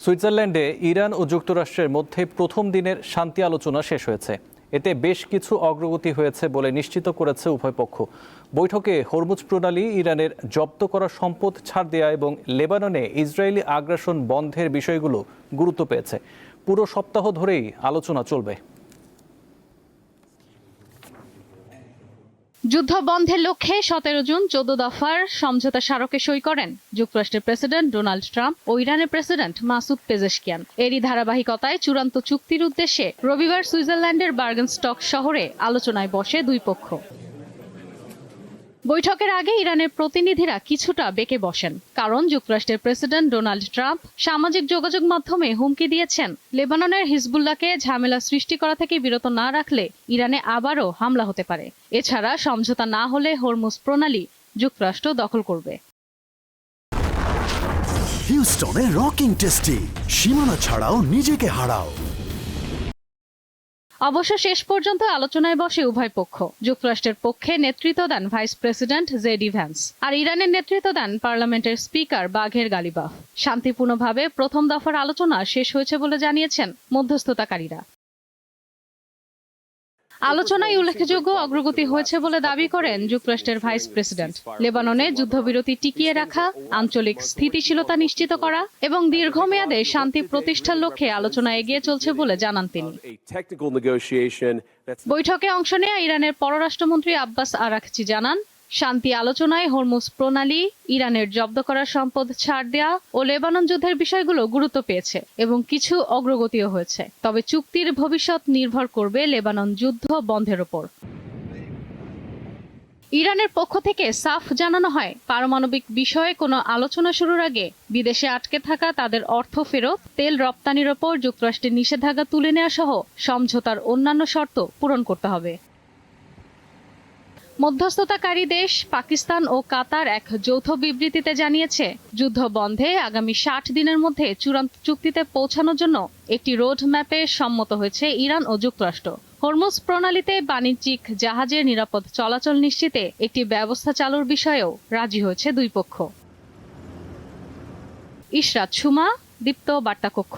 সুইজারল্যান্ডে ইরান ও যুক্তরাষ্ট্রের মধ্যে প্রথম দিনের শান্তি আলোচনা শেষ হয়েছে। এতে বেশ কিছু অগ্রগতি হয়েছে বলে নিশ্চিত করেছে উভয় পক্ষ। বৈঠকে হরমুজ প্রণালী, ইরানের জব্দ করা সম্পদ ছাড় দেয়া এবং লেবাননে ইসরায়েলি আগ্রাসন বন্ধের বিষয়গুলো গুরুত্ব পেয়েছে। পুরো সপ্তাহ ধরেই আলোচনা চলবে। যুদ্ধ বন্ধের লক্ষ্যে 17 জুন 14 দফার সমঝোতা স্মারকে সই করেন যুক্তরাষ্ট্রের প্রেসিডেন্ট ডোনাল্ড ট্রাম্প ও ইরানের প্রেসিডেন্ট মাসুদ পেজেশকিয়ান। এরই ধারাবাহিকতায় চূড়ান্ত চুক্তির উদ্দেশ্যে রবিবার সুইজারল্যান্ডের বার্গেনস্টক শহরে আলোচনায় বসে দুই পক্ষ। বৈঠকের আগে ইরানের প্রতিনিধিরা কিছুটা বেঁকে বসেন, কারণ যুক্তরাষ্ট্রের প্রেসিডেন্ট ডোনাল্ড ট্রাম্প সামাজিক যোগাযোগ মাধ্যমে হুমকি দিয়েছেন লেবাননের হিজবুল্লাহকে ঝামেলা সৃষ্টি করা থেকে বিরত না রাখলে ইরানে আবারও হামলা হতে পারে। এছাড়া সমঝোতা না হলে হরমুজ প্রণালী যুক্তরাষ্ট্র দখল করবে। হিউস্টনে রকিং টেস্টি, সীমানা ছাড়াও নিজেকে হারাও। অবশ্য শেষ পর্যন্ত আলোচনায় বসে উভয় পক্ষ। যুক্তরাষ্ট্রের পক্ষে নেতৃত্ব দেন ভাইস প্রেসিডেন্ট জেডি ভ্যান্স, আর ইরানের নেতৃত্ব দেন পার্লামেন্টের স্পিকার বাঘের গালিবাফ। শান্তিপূর্ণভাবে প্রথম দফার আলোচনা শেষ হয়েছে বলে জানিয়েছেন মধ্যস্থতাকারীরা। আলোচনায় উল্লেখযোগ্য অগ্রগতি হয়েছে বলে দাবি করেন যুক্তরাষ্ট্রের ভাইস প্রেসিডেন্ট। লেবাননে যুদ্ধবিরতি টিকিয়ে রাখা, আঞ্চলিক স্থিতিশীলতা নিশ্চিত করা এবং দীর্ঘমেয়াদে শান্তি প্রতিষ্ঠার লক্ষ্যে আলোচনা এগিয়ে চলছে বলে জানান তিনি। বৈঠকে অংশ নেয়া ইরানের পররাষ্ট্রমন্ত্রী আব্বাস আরাকচি জানান, শান্তি আলোচনায় হরমুজ প্রণালী, ইরানের জব্দ করা সম্পদ ছাড় দেয়া ও লেবানন যুদ্ধের বিষয়গুলো গুরুত্ব পেয়েছে এবং কিছু অগ্রগতিও হয়েছে। তবে চুক্তির ভবিষ্যৎ নির্ভর করবে লেবানন যুদ্ধ বন্ধের ওপর। ইরানের পক্ষ থেকে সাফ জানানো হয়, পারমাণবিক বিষয়ে কোনো আলোচনা শুরুর আগে বিদেশে আটকে থাকা তাদের অর্থ ফেরত, তেল রপ্তানির ওপর যুক্তরাষ্ট্রের নিষেধাজ্ঞা তুলে নেওয়া সহ সমঝোতার অন্যান্য শর্ত পূরণ করতে হবে। মধ্যস্থতাকারী দেশ পাকিস্তান ও কাতার এক যৌথ বিবৃতিতে জানিয়েছে, যুদ্ধ বন্ধে আগামী 60 দিনের মধ্যে চূড়ান্ত চুক্তিতে পৌঁছানোর জন্য একটি রোড ম্যাপে সম্মত হয়েছে ইরান ও যুক্তরাষ্ট্র। হরমুজ প্রণালীতে বাণিজ্যিক জাহাজের নিরাপদ চলাচল নিশ্চিতে একটি ব্যবস্থা চালুর বিষয়েও রাজি হয়েছে দুই পক্ষ। ইশরাত সুমা, দীপ্ত বার্তা কক্ষ।